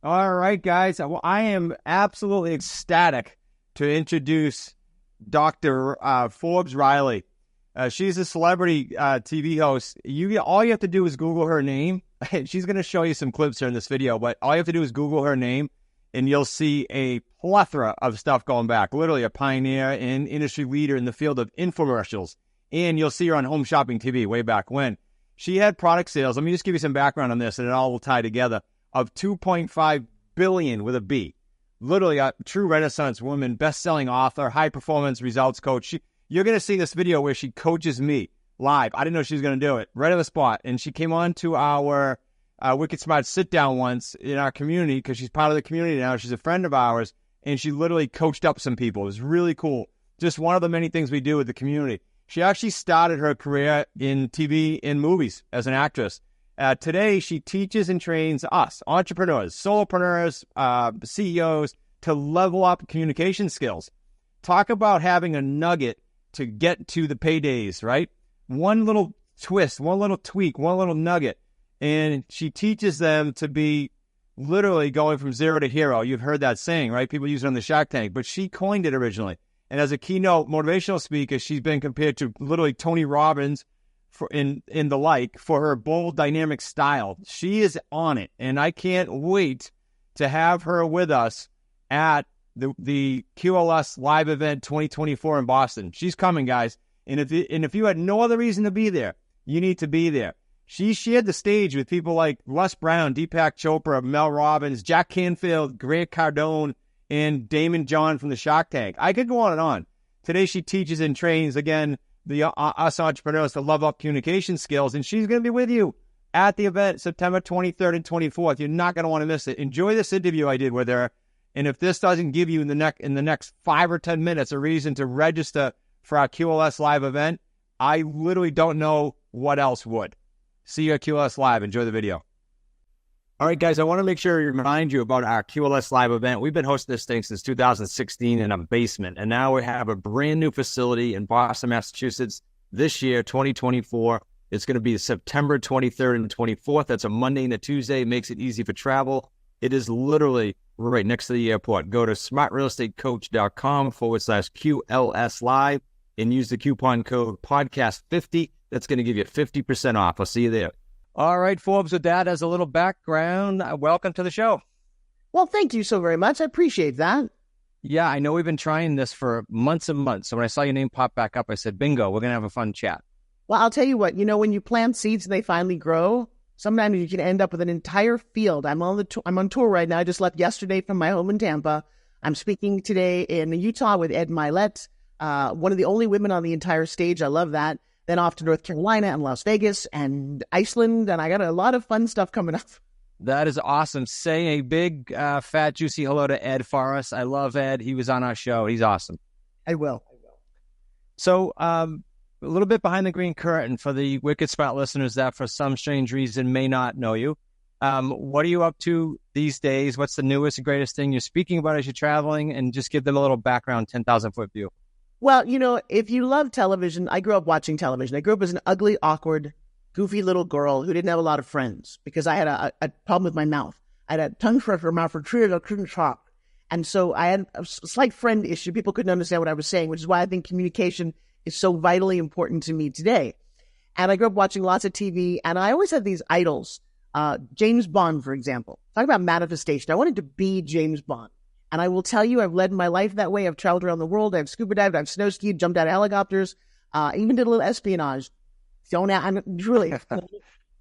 All right, guys. Well, I am absolutely ecstatic to introduce Dr. Forbes Riley. She's a celebrity TV host. All you have to do is Google her name. She's going to show you some clips here in this video, but all you have to do is Google her name, and you'll see a plethora of stuff going back. Literally a pioneer and industry leader in the field of infomercials. And you'll see her on Home Shopping TV way back when. She had product sales. Let me just give you some background on this, and it all will tie together. Of 2.5 billion with a B. Literally a true Renaissance woman, best-selling author, high-performance results coach. You're going to see this video where she coaches me live. I didn't know she was going to do it. Right on the spot. And she came on to our Wicked Smart sit-down once in our community because she's part of the community now. She's a friend of ours, and she literally coached up some people. It was really cool. Just one of the many things we do with the community. She actually started her career in TV and movies as an actress. Today, she teaches and trains us, entrepreneurs, solopreneurs, CEOs, to level up communication skills. Talk about having a nugget to get to the paydays, right? One little twist, one little tweak, one little nugget. And she teaches them to be literally going from zero to hero. You've heard that saying, right? People use it on the Shark Tank, but she coined it originally. And as a keynote motivational speaker, she's been compared to literally Tony Robbins, in the like, for her bold, dynamic style. She is on it, and I can't wait to have her with us at the QLS Live Event 2024 in Boston. She's coming, guys, and if you had no other reason to be there, you need to be there. She shared the stage with people like Les Brown, Deepak Chopra, Mel Robbins, Jack Canfield, Grant Cardone, and Damon John from the Shark Tank. I could go on and on. Today she teaches and trains, again, us entrepreneurs to love up communication skills, and she's going to be with you at the event September 23rd and 24th. You're not going to want to miss it. Enjoy this interview I did with her, and if this doesn't give you in the next 5 or 10 minutes a reason to register for our QLS Live event, I literally don't know what else would. See you at QLS Live. Enjoy the video. All right, guys, I want to make sure to remind you about our QLS Live event. We've been hosting this thing since 2016 in a basement, and now we have a brand new facility in Boston, Massachusetts this year, 2024. It's going to be September 23rd and 24th. That's a Monday and a Tuesday. It makes it easy for travel. It is literally right next to the airport. Go to smartrealestatecoach.com/QLS Live and use the coupon code podcast50. That's going to give you 50% off. I'll see you there. All right, Forbes, with that as a little background, welcome to the show. Well, thank you so very much. I appreciate that. Yeah, I know we've been trying this for months and months. So when I saw your name pop back up, I said, bingo, we're going to have a fun chat. Well, I'll tell you what, when you plant seeds and they finally grow, sometimes you can end up with an entire field. I'm on tour right now. I just left yesterday from my home in Tampa. I'm speaking today in Utah with Ed Milet, one of the only women on the entire stage. I love that. Then off to North Carolina and Las Vegas and Iceland, and I got a lot of fun stuff coming up. That is awesome. Say a big, fat, juicy hello to Ed for us. I love Ed. He was on our show. He's awesome. I will. So a little bit behind the green curtain for the Wicked Smart listeners that for some strange reason may not know you. What are you up to these days? What's the newest and greatest thing you're speaking about as you're traveling? And just give them a little background, 10,000-foot view. Well, if you love television, I grew up watching television. I grew up as an ugly, awkward, goofy little girl who didn't have a lot of friends because I had a problem with my mouth. I had a tongue for mouth protruded. I couldn't talk. And so I had a slight friend issue. People couldn't understand what I was saying, which is why I think communication is so vitally important to me today. And I grew up watching lots of TV, and I always had these idols. James Bond, for example. Talk about manifestation. I wanted to be James Bond. And I will tell you, I've led my life that way. I've traveled around the world. I've scuba dived. I've snow skied, jumped out of helicopters, even did a little espionage. I'm really, but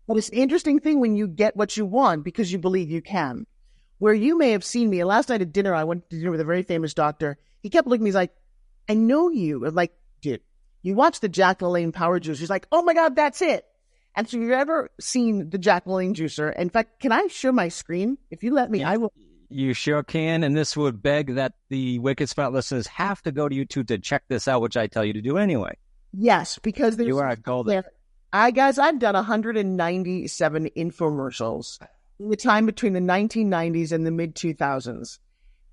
it's an interesting thing when you get what you want because you believe you can. Where you may have seen me, last night at dinner, I went to dinner with a very famous doctor. He kept looking at me, he's like, I know you. I'm like, dude, you watch the Jack LaLanne Power Juice. He's like, oh my God, that's it. And so you've ever seen the Jack LaLanne juicer? In fact, can I share my screen? If you let me, I will. You sure can, and this would beg that the Wicked Smart listeners have to go to YouTube to check this out, which I tell you to do anyway. Yes, because there's... You are golden. I've done 197 infomercials in the time between the 1990s and the mid-2000s.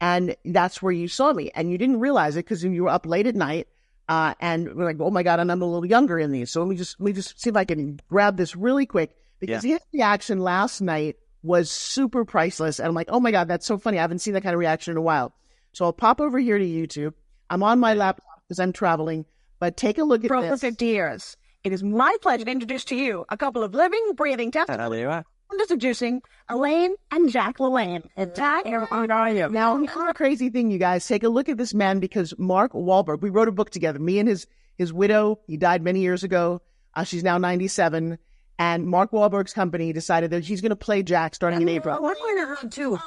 And that's where you saw me. And you didn't realize it because you were up late at night, and we're like, oh my God, and I'm a little younger in these. So let me just see if I can grab this really quick, because his reaction last night was super priceless. And I'm like, oh my God, that's so funny. I haven't seen that kind of reaction in a while. So I'll pop over here to YouTube. I'm on my laptop because I'm traveling, but take a look at this. For 50 years. It is my pleasure to introduce to you a couple of living, breathing testimonies. I'm introducing Elaine and Jack LaLanne. And Jack, now, here's a crazy thing, you guys. Take a look at this man because Mark Wahlberg, we wrote a book together. Me and his widow, he died many years ago. She's now 97. And Mark Wahlberg's company decided that he's going to play Jack starting in April. What going on, too?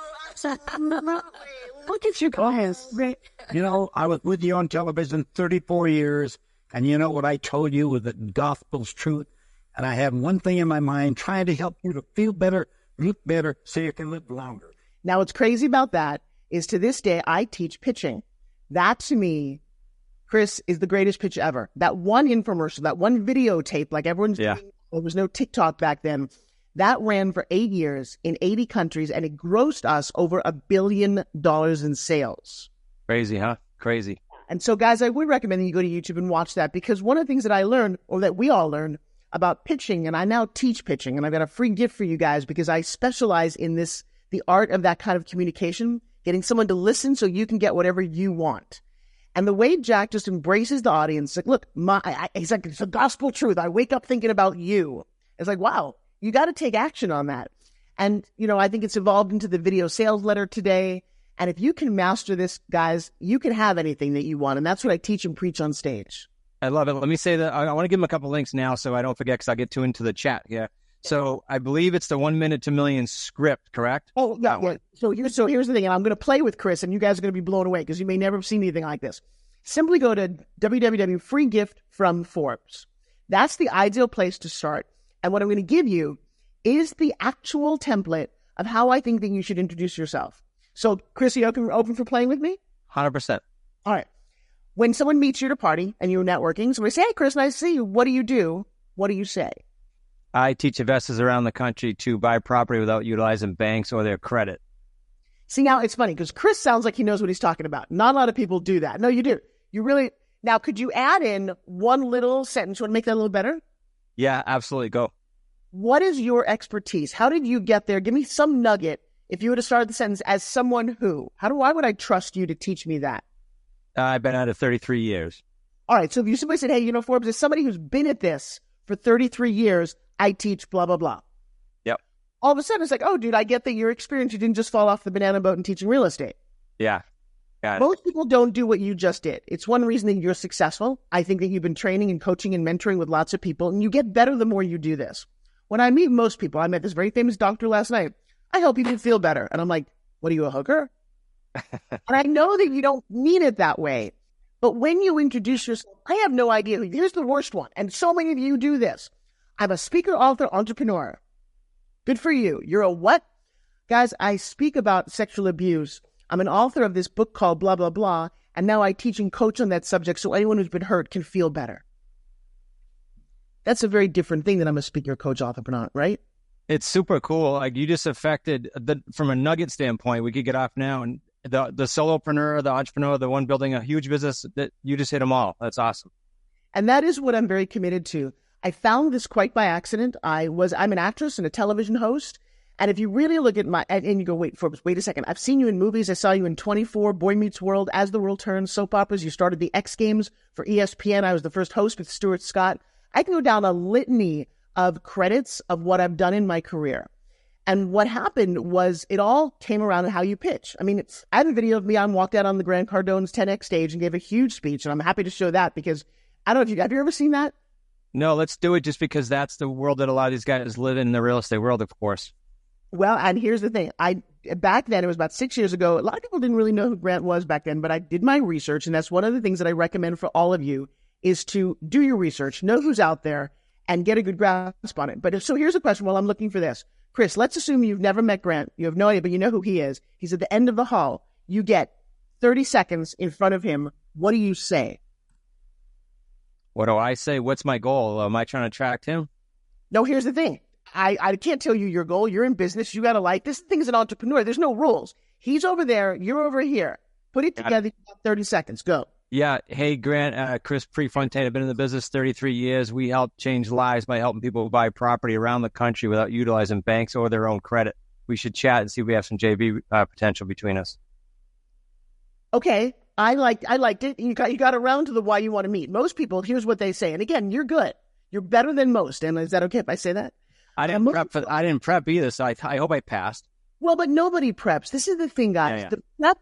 Look at you guys. You know, I was with you on television 34 years, and you know what I told you was the gospel's truth. And I have one thing in my mind, trying to help you to feel better, look better, so you can live longer. Now, what's crazy about that is to this day, I teach pitching. That, to me, Chris, is the greatest pitch ever. That one infomercial, that one videotape, like everyone's doing, there was no TikTok back then. That ran for 8 years in 80 countries, and it grossed us over $1 billion in sales. Crazy, huh? Crazy. And so, guys, I would recommend that you go to YouTube and watch that, because one of the things that I learned, or that we all learned about pitching, and I now teach pitching, and I've got a free gift for you guys because I specialize in this, the art of that kind of communication, getting someone to listen so you can get whatever you want. And the way Jack just embraces the audience, like, look, he's like, it's the gospel truth. I wake up thinking about you. It's like, wow, you got to take action on that. And, you know, I think it's evolved into the video sales letter today. And if you can master this, guys, you can have anything that you want. And that's what I teach and preach on stage. I love it. Let me say that I want to give him a couple links now so I don't forget, because I'll get too into the chat. Yeah. So I believe it's the 1 minute to million script, correct? Oh, yeah. So here's the thing. And I'm going to play with Chris, and you guys are going to be blown away because you may never have seen anything like this. Simply go to www.free gift from Forbes. That's the ideal place to start. And what I'm going to give you is the actual template of how I think that you should introduce yourself. So, Chris, are you open for playing with me? 100%. All right. When someone meets you at a party and you're networking, somebody say, hey, Chris, nice to see you. What do you do? What do you say? I teach investors around the country to buy property without utilizing banks or their credit. See, now it's funny because Chris sounds like he knows what he's talking about. Not a lot of people do that. No, you do. You really. Now, could you add in one little sentence? You want to make that a little better? Yeah, absolutely. Go. What is your expertise? How did you get there? Give me some nugget. If you were to start the sentence as someone who, why would I trust you to teach me that? I've been at it 33 years. All right. So if you simply said, hey, you know, Forbes, as somebody who's been at this for 33 years, I teach blah, blah, blah. Yep. All of a sudden, it's like, oh, dude, I get that your experience. You didn't just fall off the banana boat and teaching real estate. Yeah. Most people don't do what you just did. It's one reason that you're successful. I think that you've been training and coaching and mentoring with lots of people, and you get better the more you do this. When I meet most people, I met this very famous doctor last night. I help people feel better. And I'm like, what are you, a hooker? And I know that you don't mean it that way. But when you introduce yourself, I have no idea. Here's the worst one. And so many of you do this. I'm a speaker, author, entrepreneur. Good for you. You're a what? Guys, I speak about sexual abuse. I'm an author of this book called blah, blah, blah. And now I teach and coach on that subject so anyone who's been hurt can feel better. That's a very different thing than I'm a speaker, coach, entrepreneur, right? It's super cool. Like, you just affected from a nugget standpoint, we could get off now. And the solopreneur, the entrepreneur, the one building a huge business, that you just hit them all. That's awesome. And that is what I'm very committed to. I found this quite by accident. I'm an actress and a television host. And if you really look at and you go, wait, Forbes, wait a second. I've seen you in movies. I saw you in 24, Boy Meets World, As the World Turns, soap operas. You started the X Games for ESPN. I was the first host with Stuart Scott. I can go down a litany of credits of what I've done in my career. And what happened was it all came around to how you pitch. I mean, I have a video of me. I walked out on the Grant Cardone's 10X stage and gave a huge speech. And I'm happy to show that because I don't know if have you ever seen that? No, let's do it just because that's the world that a lot of these guys live in the real estate world, of course. Well, and here's the thing. Back then, it was about 6 years ago. A lot of people didn't really know who Grant was back then, but I did my research. And that's one of the things that I recommend for all of you is to do your research, know who's out there, and get a good grasp on it. But so here's a question while I'm looking for this. Chris, let's assume you've never met Grant. You have no idea, but you know who he is. He's at the end of the hall. You get 30 seconds in front of him. What do you say? What do I say? What's my goal? Am I trying to attract him? No, here's the thing. I can't tell you your goal. You're in business. You got to this thing's an entrepreneur. There's no rules. He's over there. You're over here. Put it together. You got 30 seconds. Go. Yeah. Hey, Grant, Chris Prefontaine. I've been in the business 33 years. We help change lives by helping people buy property around the country without utilizing banks or their own credit. we should chat and see if we have some JV potential between us. Okay. I liked it. You got around to the why you want to meet. Most people, here's what they say. And again, you're good. You're better than most. And is that okay if I say that? I didn't prep either, so I hope I passed. Well, but nobody preps. This is the thing, guys. Yeah.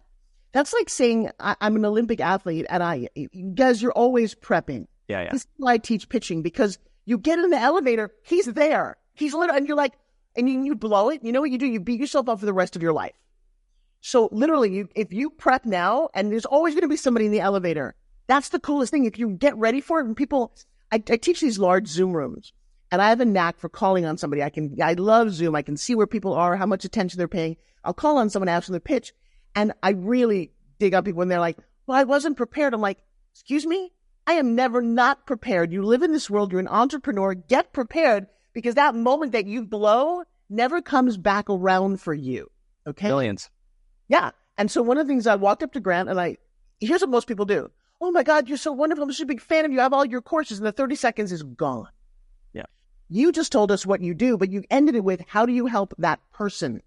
That's like saying I'm an Olympic athlete and guys, you're always prepping. Yeah. This is why I teach pitching, because you get in the elevator, he's there. He's literally, and you're like, and you blow it. You know what you do? You beat yourself up for the rest of your life. So literally, if you prep now, and there's always going to be somebody in the elevator, that's the coolest thing. If you get ready for it, and people, I teach these large Zoom rooms, and I have a knack for calling on somebody. I love Zoom. I can see where people are, how much attention they're paying. I'll call on someone after the pitch, and I really dig up people when they're like, well, I wasn't prepared. I'm like, excuse me? I am never not prepared. You live in this world. You're an entrepreneur. Get prepared, because that moment that you blow never comes back around for you. Okay? Millions. Yeah. And so one of the things, I walked up to Grant and here's what most people do. Oh my God, you're so wonderful. I'm such a big fan of you. I have all your courses, and the 30 seconds is gone. Yeah. You just told us what you do, but you ended it with, how do you help that person?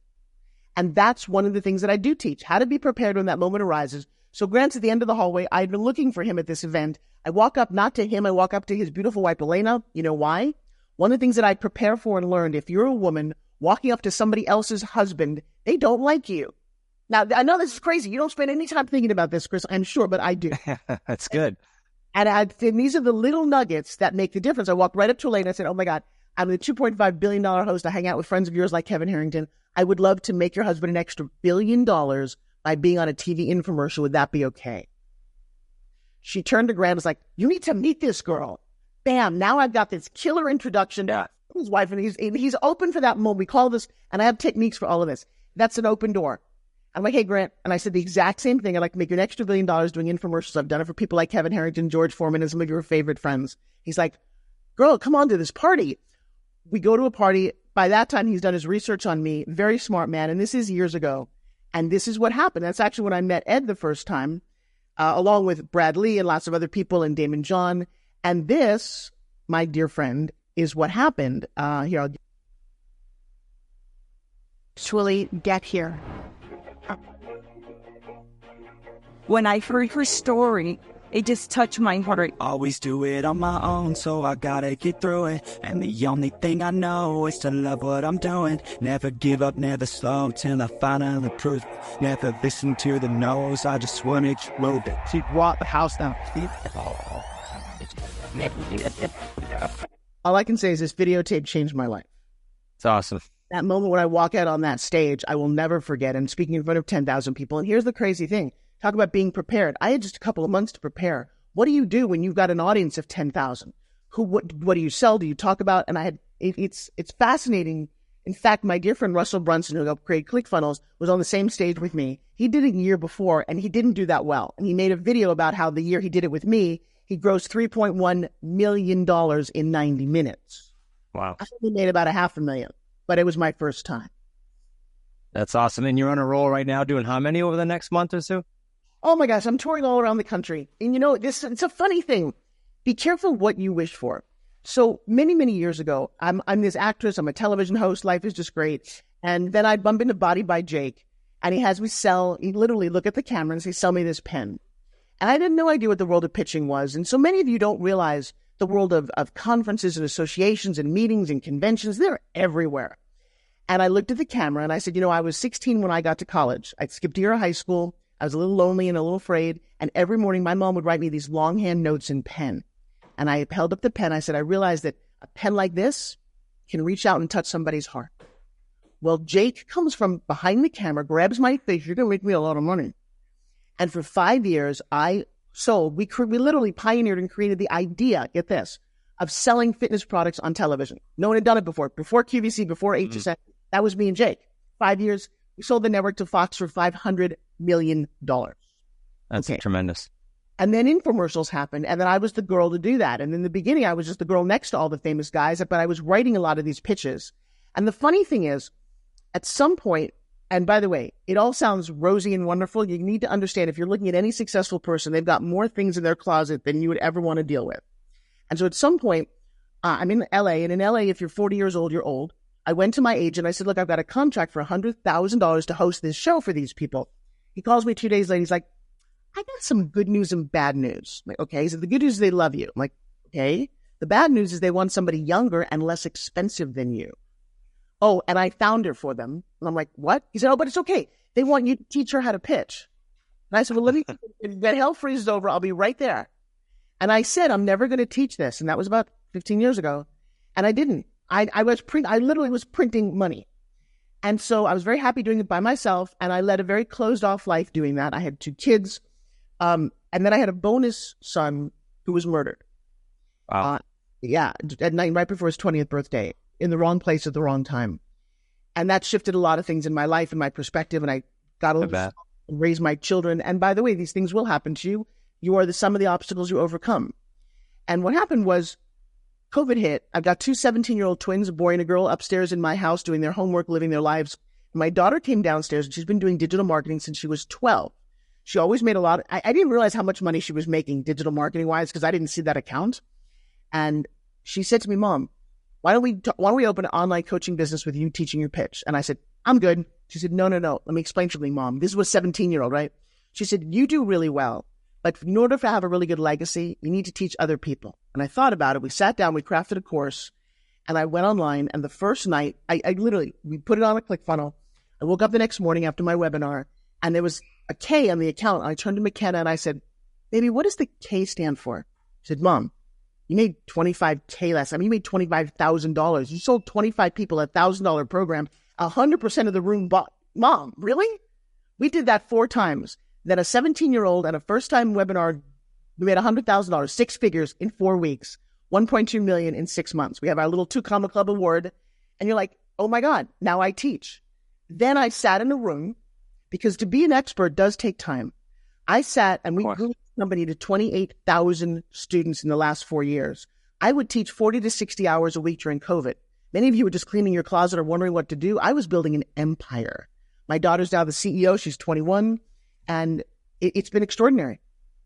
And that's one of the things that I do teach, how to be prepared when that moment arises. So Grant's at the end of the hallway. I'd been looking for him at this event. I walk up, not to him, I walk up to his beautiful wife, Elena. You know why? One of the things that I prepare for and learned, if you're a woman walking up to somebody else's husband, they don't like you. Now, I know this is crazy. You don't spend any time thinking about this, Chris, I'm sure, but I do. That's good. And these are the little nuggets that make the difference. I walked right up to Elaine. I said, oh my God, I'm the $2.5 billion host. I hang out with friends of yours like Kevin Harrington. I would love to make your husband an extra $1 billion by being on a TV infomercial. Would that be okay? She turned to Grant and was like, you need to meet this girl. Bam. Now I've got this killer introduction to his wife, and he's open for that moment. We call this, and I have techniques for all of this. That's an open door. I'm like, hey, Grant. And I said the exact same thing. I'd like to make you an extra $1 billion doing infomercials. I've done it for people like Kevin Harrington, George Foreman, and some of your favorite friends. He's like, girl, come on to this party. We go to a party. By that time, he's done his research on me. Very smart man. And this is years ago. And this is what happened. That's actually when I met Ed the first time, along with Brad Lee and lots of other people and Damon John. And this, my dear friend, is what happened. Here, I'll Actually get here. When I heard her story, it just touched my heart. Always do it on my own, so I gotta get through it. And the only thing I know is to love what I'm doing. Never give up, never slow, till I find out the truth. Never listen to the no's, I just wanna explode it. She brought the house down. all I can say is this videotape changed my life. It's awesome. That moment when I walk out on that stage, I will never forget. And speaking in front of 10,000 people. And here's the crazy thing. Talk about being prepared. I had just a couple of months to prepare. What do you do when you've got an audience of 10,000? What do you sell? Do you talk about? And it's fascinating. In fact, my dear friend Russell Brunson, who helped create ClickFunnels, was on the same stage with me. He did it a year before, and he didn't do that well. And he made a video about how the year he did it with me, he grossed $3.1 million in 90 minutes. Wow. I only made about $500,000, but it was my first time. That's awesome. And you're on a roll right now doing how many over the next month or so? Oh my gosh, I'm touring all around the country. And you know, it's a funny thing. Be careful what you wish for. So many, many years ago, I'm this actress, I'm a television host, life is just great. And then I bump into Body by Jake, and he has me he literally look at the camera and say, sell me this pen. And I had no idea what the world of pitching was. And so many of you don't realize the world of conferences and associations and meetings and conventions, they're everywhere. And I looked at the camera and I said, you know, I was 16 when I got to college. I skipped a year of high school. I was a little lonely and a little afraid. And every morning my mom would write me these longhand notes in pen. And I held up the pen. I said, I realized that a pen like this can reach out and touch somebody's heart. Well, Jake comes from behind the camera, grabs my face. You're going to make me a lot of money. And for 5 years, we literally pioneered and created the idea, get this, of selling fitness products on television. No one had done it before. Before QVC, before HSN. That was me and Jake. 5 years. We sold the network to Fox for $500 million. That's tremendous. And then infomercials happened, and then I was the girl to do that. And in the beginning, I was just the girl next to all the famous guys, but I was writing a lot of these pitches. And the funny thing is, at some point, and by the way, it all sounds rosy and wonderful. You need to understand, if you're looking at any successful person, they've got more things in their closet than you would ever want to deal with. And so at some point, I'm in LA, and in LA, if you're 40 years old, you're old. I went to my agent. I said, look, I've got a contract for $100,000 to host this show for these people. He calls me 2 days later. He's like, I got some good news and bad news. I'm like, okay. He said, the good news is they love you. I'm like, okay. The bad news is they want somebody younger and less expensive than you. Oh, and I found her for them. And I'm like, what? He said, oh, but it's okay. They want you to teach her how to pitch. And I said, well, let me, when hell freezes over, I'll be right there. And I said, I'm never going to teach this. And that was about 15 years ago. And I didn't. I literally was printing money. And so I was very happy doing it by myself. And I led a very closed off life doing that. I had 2 kids. And then I had a bonus son who was murdered. Wow. At night, right before his 20th birthday, in the wrong place at the wrong time. And that shifted a lot of things in my life and my perspective. And I got a little and raised my children. And by the way, these things will happen to you. You are the sum of the obstacles you overcome. And what happened was, COVID hit. I've got 2 17-year-old twins, a boy and a girl, upstairs in my house doing their homework, living their lives. My daughter came downstairs, and she's been doing digital marketing since she was 12. She always made a lot. I didn't realize how much money she was making digital marketing-wise because I didn't see that account. And she said to me, Mom, why don't we open an online coaching business with you teaching your pitch? And I said, I'm good. She said, no. Let me explain something, Mom. This was a 17-year-old, right? She said, you do really well. But in order to have a really good legacy, you need to teach other people. And I thought about it. We sat down, we crafted a course, and I went online. And the first night, we put it on a ClickFunnels. I woke up the next morning after my webinar, and there was a K on the account. I turned to McKenna and I said, baby, what does the K stand for? She said, Mom, you made $25K last time. You made $25,000. You sold 25 people a $1,000 program. 100% of the room bought. Mom, really? We did that 4 times. Then a 17-year-old and a first-time webinar, we made $100,000, 6 figures in 4 weeks, 1.2 million in 6 months. We have our little 2 Comma Club award. And you're like, oh my God, now I teach. Then I sat in a room because to be an expert does take time. I sat and we grew the company to 28,000 students in the last 4 years. I would teach 40 to 60 hours a week during COVID. Many of you were just cleaning your closet or wondering what to do. I was building an empire. My daughter's now the CEO. She's 21. And it's been extraordinary.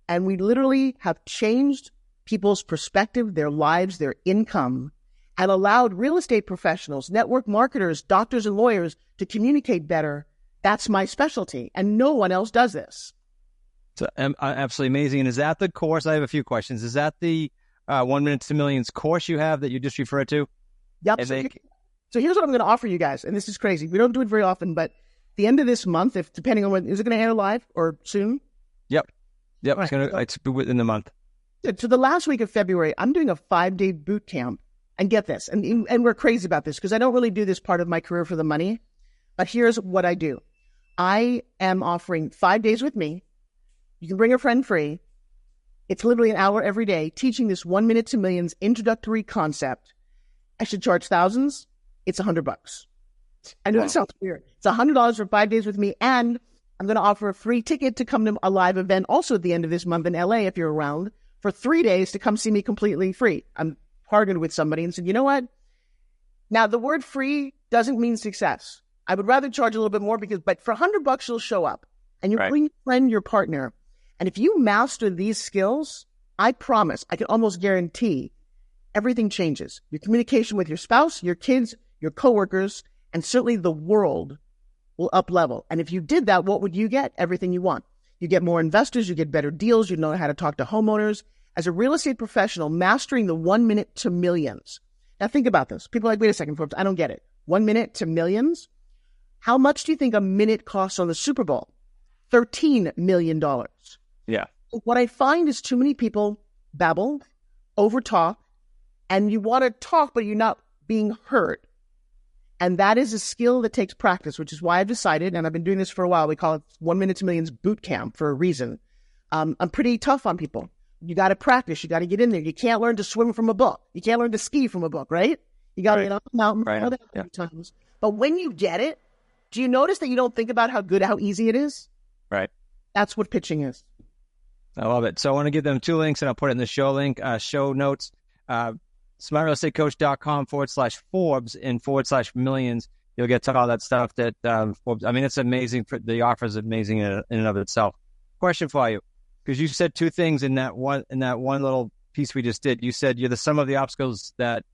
And we literally have changed people's perspective, their lives, their income, and allowed real estate professionals, network marketers, doctors, and lawyers to communicate better. That's my specialty. And no one else does this. So, absolutely amazing. And is that the course? I have a few questions. Is that the 1 Minute to Millions course you have that you just referred to? Yep. So here's what I'm going to offer you guys. And this is crazy. We don't do it very often, but the end of this month, if depending on when, is it going to air live or soon? Yep. It's within the month. So the last week of February, I'm doing a 5-day boot camp. And get this, and we're crazy about this because I don't really do this part of my career for the money. But here's what I do. I am offering 5 days with me. You can bring a friend free. It's literally an hour every day teaching this 1 Minute to Millions introductory concept. I should charge thousands. It's $100. I know it sounds weird. It's $100 for 5 days with me. And I'm going to offer a free ticket to come to a live event also at the end of this month in LA if you're around for 3 days to come see me completely free. I'm partnered with somebody and said, you know what? Now the word free doesn't mean success. I would rather charge a little bit more but for $100 you'll show up and you bring your friend, your partner. And if you master these skills, I promise, I can almost guarantee everything changes. Your communication with your spouse, your kids, your coworkers, and certainly the world will up level. And if you did that, what would you get? Everything you want. You get more investors, you get better deals, you know how to talk to homeowners. As a real estate professional, mastering the 1 minute to millions. Now think about this. People are like, wait a second, Forbes, I don't get it. 1 minute to millions? How much do you think a minute costs on the Super Bowl? $13 million. Yeah. What I find is too many people babble, overtalk, and you want to talk, but you're not being heard. And that is a skill that takes practice, which is why I've decided, and I've been doing this for a while, we call it 1 Minute to Millions bootcamp for a reason. I'm pretty tough on people. You got to practice. You got to get in there. You can't learn to swim from a book. You can't learn to ski from a book, right? You got to get on the mountain times. But when you get it, do you notice that you don't think about how easy it is? Right. That's what pitching is. I love it. So I want to give them 2 links, and I'll put it in the show link, show notes, smartrealestatecoach.com/Forbes and /millions. You'll get to all that stuff that Forbes. I mean, it's amazing. The offer is amazing in and of itself. Question for you, because you said 2 things in that one little piece we just did. You said you're the sum of the obstacles that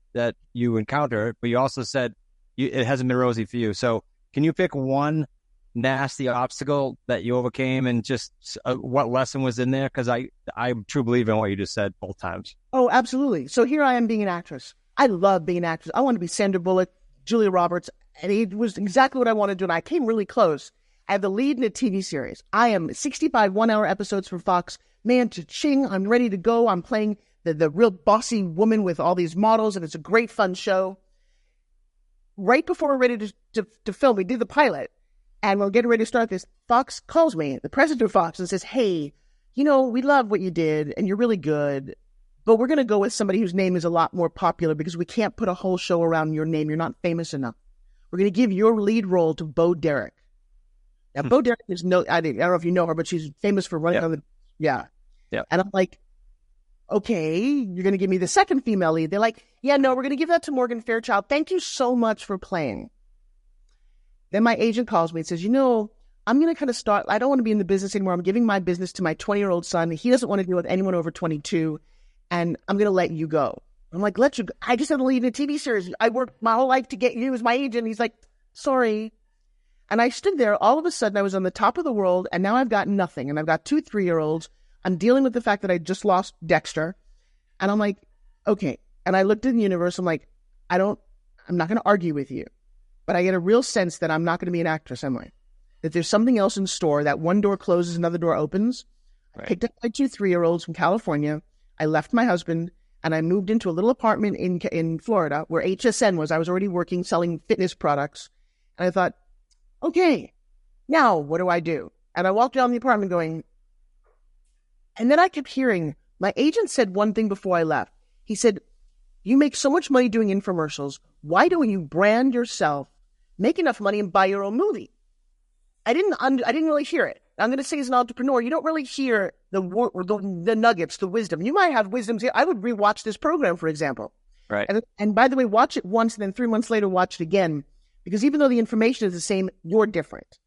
you encounter, but you also said it hasn't been rosy for you. So can you pick one nasty obstacle that you overcame and just what lesson was in there? Because I truly believe in what you just said both times. Oh, absolutely. So here I am being an actress. I love being an actress. I want to be Sandra Bullock, Julia Roberts, and it was exactly what I wanted to do. And I came really close. I have the lead in a TV series. I am 65 one-hour episodes for Fox. Man, cha-ching, I'm ready to go. I'm playing the real bossy woman with all these models, and it's a great, fun show. Right before we're ready to film, we did the pilot, and we're getting ready to start this. Fox calls me, the president of Fox, and says, hey, we love what you did, and you're really good, but we're going to go with somebody whose name is a lot more popular because we can't put a whole show around your name. You're not famous enough. We're going to give your lead role to Bo Derek. Now, Bo Derek is I don't know if you know her, but she's famous for running on the... Yeah. And I'm like, okay, you're going to give me the second female lead. They're like, yeah, no, we're going to give that to Morgan Fairchild. Thank you so much for playing. Then my agent calls me and says, I'm going to kind of start... I don't want to be in the business anymore. I'm giving my business to my 20-year-old son. He doesn't want to deal with anyone over 22, and I'm going to let you go. I'm like, let you go? I just had to leave a TV series. I worked my whole life to get you as my agent. He's like, sorry. And I stood there. All of a sudden, I was on the top of the world, and now I've got nothing. And I've got 2 3-year-olds. I'm dealing with the fact that I just lost Dexter. And I'm like, okay. And I looked at the universe. I'm like, I'm not going to argue with you. But I get a real sense that I'm not going to be an actress, am I? That there's something else in store, that one door closes, another door opens. Right. I picked up my 2 3-year-olds from California. I left my husband, and I moved into a little apartment in Florida where HSN was. I was already working, selling fitness products. And I thought, okay, now what do I do? And I walked down the apartment going, and then I kept hearing, my agent said one thing before I left. He said, you make so much money doing infomercials. Why don't you brand yourself, make enough money, and buy your own movie? I didn't really hear it. I'm going to say as an entrepreneur, you don't really hear the nuggets, the wisdom. You might have wisdoms here. I would rewatch this program, for example. Right. And by the way, watch it once and then 3 months later, watch it again. Because even though the information is the same, you're different.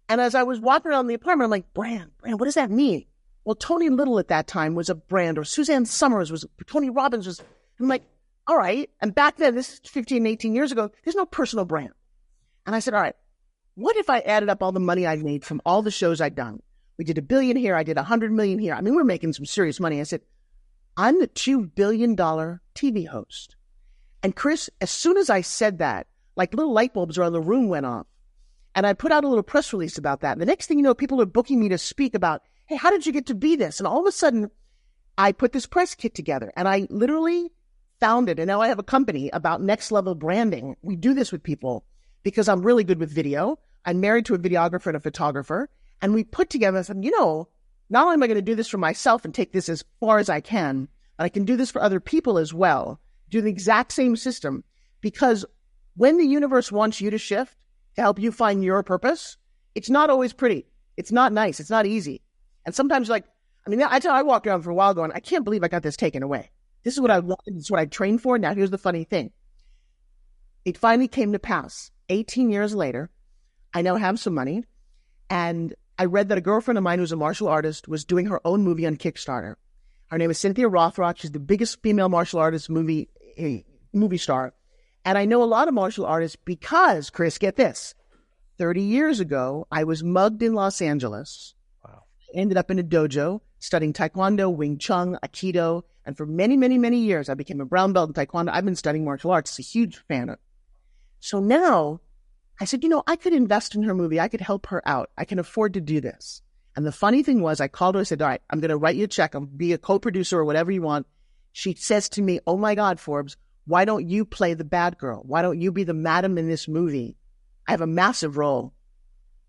And as I was walking around the apartment, I'm like, brand, what does that mean? Well, Tony Little at that time was a brand, or Suzanne Summers was, Tony Robbins was. I'm like, all right. And back then, this is 15, 18 years ago, there's no personal brand. And I said, all right, what if I added up all the money I'd made from all the shows I'd done? We did $1 billion here. I did $100 million here. I mean, we're making some serious money. I said, I'm the $2 billion TV host. And Chris, as soon as I said that, like little light bulbs around the room went off. And I put out a little press release about that. And the next thing you know, people are booking me to speak about, hey, how did you get to be this? And all of a sudden, I put this press kit together. And I literally founded, and now I have a company about next level branding. We do this with people because I'm really good with video. I'm married to a videographer and a photographer. And we put together and said, not only am I going to do this for myself and take this as far as I can, but I can do this for other people as well. Do the exact same system. Because when the universe wants you to shift to help you find your purpose, it's not always pretty. It's not nice. It's not easy. And sometimes I walked around for a while going, I can't believe I got this taken away. This is what I wanted. This is what I trained for. Now here's the funny thing. It finally came to pass. 18 years later, I now have some money. And I read that a girlfriend of mine who's a martial artist was doing her own movie on Kickstarter. Her name is Cynthia Rothrock. She's the biggest female martial artist movie star. And I know a lot of martial artists because, Chris, get this. 30 years ago, I was mugged in Los Angeles. Wow. I ended up in a dojo studying Taekwondo, Wing Chun, Aikido. And for many, many, many years, I became a brown belt in Taekwondo. I've been studying martial arts. It's a huge fan of. So now I said, I could invest in her movie. I could help her out. I can afford to do this. And the funny thing was, I called her. I said, all right, I'm going to write you a check. I'll be a co-producer or whatever you want. She says to me, oh my God, Forbes, why don't you play the bad girl? Why don't you be the madam in this movie? I have a massive role.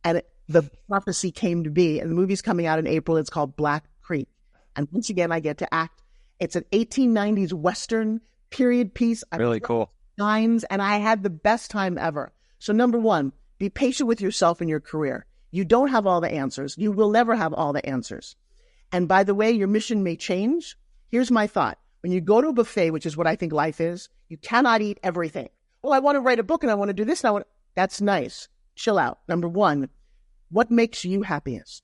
And the prophecy came to be. And the movie's coming out in April. It's called Black Creek. And once again, I get to act. It's an 1890s Western period piece. Really cool. And I had the best time ever. So number one, be patient with yourself in your career. You don't have all the answers. You will never have all the answers. And by the way, your mission may change. Here's my thought. When you go to a buffet, which is what I think life is, you cannot eat everything. Well, I want to write a book and I want to do this. That's nice. Chill out. Number one, what makes you happiest?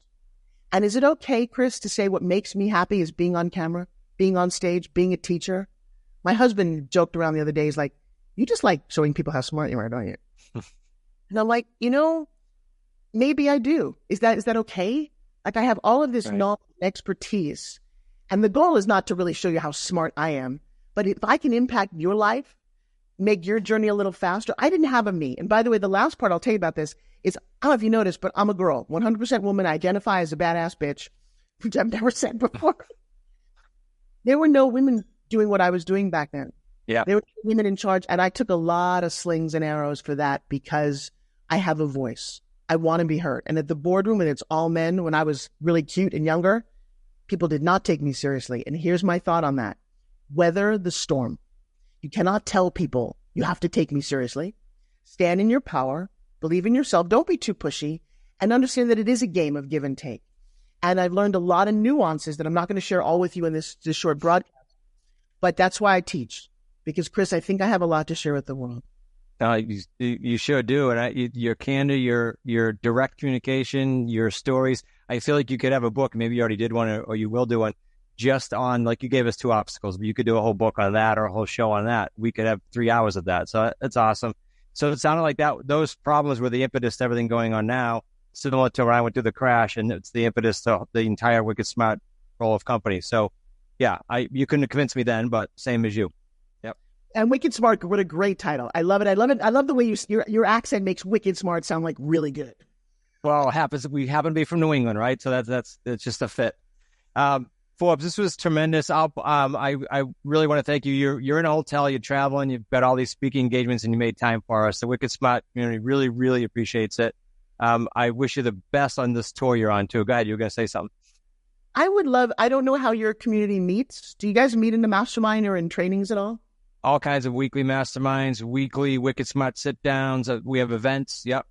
And is it okay, Chris, to say what makes me happy is being on camera, being on stage, being a teacher? My husband joked around the other day. He's like, you just like showing people how smart you are, don't you? And I'm like, maybe I do. Is that okay? Like, I have all of this knowledge and expertise, and the goal is not to really show you how smart I am, but if I can impact your life, make your journey a little faster. I didn't have a me. And by the way, the last part I'll tell you about this is, I don't know if you noticed, but I'm a girl, 100% woman. I identify as a badass bitch, which I've never said before. There were no women doing what I was doing back then. Yeah. There were women in charge, and I took a lot of slings and arrows for that because I have a voice. I want to be heard. And at the boardroom, and it's all men, when I was really cute and younger, people did not take me seriously. And here's my thought on that. Weather the storm. You cannot tell people you have to take me seriously. Stand in your power, believe in yourself, don't be too pushy, and understand that it is a game of give and take. And I've learned a lot of nuances that I'm not going to share all with you in this short broadcast. But that's why I teach. Because, Chris, I think I have a lot to share with the world. You sure do. And your candor, your direct communication, your stories, I feel like you could have a book. Maybe you already did one or you will do one just on, like you gave us 2 obstacles, but you could do a whole book on that or a whole show on that. We could have 3 hours of that. So that's awesome. So it sounded like those problems were the impetus to everything going on now, similar to when I went through the crash, and it's the impetus to the entire Wicked Smart role of company. So yeah, you couldn't have convinced me then, but same as you. Yep. And Wicked Smart, what a great title. I love it. I love it. I love the way your accent makes Wicked Smart sound like really good. Well, it happens. We happen to be from New England, right? So that's just a fit. Forbes, this was tremendous. I really want to thank you. You're in a hotel, you're traveling, you've got all these speaking engagements, and you made time for us. The Wicked Smart community really, really appreciates it. I wish you the best on this tour you're on too. Go ahead, you were going to say something. I don't know how your community meets. Do you guys meet in the mastermind or in trainings at all? All kinds of weekly masterminds, weekly Wicked Smart sit downs. We have events. Yep.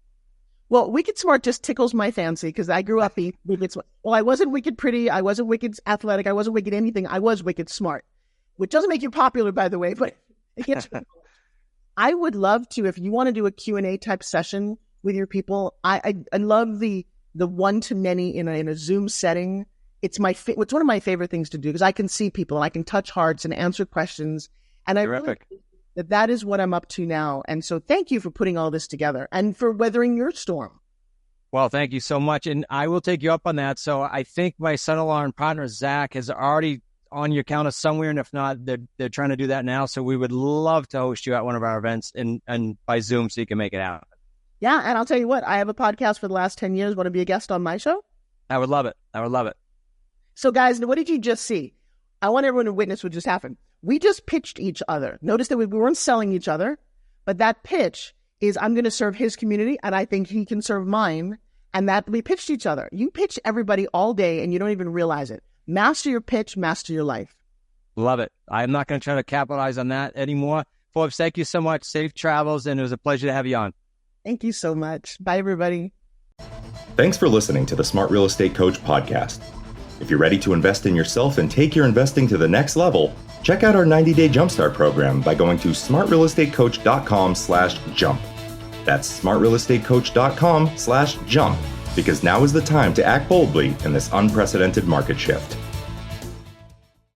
Well, Wicked Smart just tickles my fancy because I grew up being Wicked Smart. Well, I wasn't wicked pretty. I wasn't wicked athletic. I wasn't wicked anything. I was Wicked Smart, which doesn't make you popular, by the way, but it gets I would love to, if you want to do a Q&A type session with your people. I love the one-to-many in a Zoom setting. It's one of my favorite things to do because I can see people and I can touch hearts and answer questions. And I really think that is what I'm up to now. And so thank you for putting all this together and for weathering your storm. Well, thank you so much. And I will take you up on that. So I think my son-in-law and partner, Zach, is already on your calendar somewhere. And if not, they're trying to do that now. So we would love to host you at one of our events and by Zoom so you can make it happen. Yeah. And I'll tell you what, I have a podcast for the last 10 years. Want to be a guest on my show? I would love it. I would love it. So guys, what did you just see? I want everyone to witness what just happened. We just pitched each other. Notice that we weren't selling each other, but that pitch is I'm going to serve his community and I think he can serve mine, and that we pitched each other. You pitch everybody all day and you don't even realize it. Master your pitch, master your life. Love it. I'm not going to try to capitalize on that anymore. Forbes, thank you so much. Safe travels, and it was a pleasure to have you on. Thank you so much. Bye, everybody. Thanks for listening to the Smart Real Estate Coach podcast. If you're ready to invest in yourself and take your investing to the next level, check out our 90-day Jumpstart program by going to smartrealestatecoach.com/jump. That's smartrealestatecoach.com/jump, because now is the time to act boldly in this unprecedented market shift.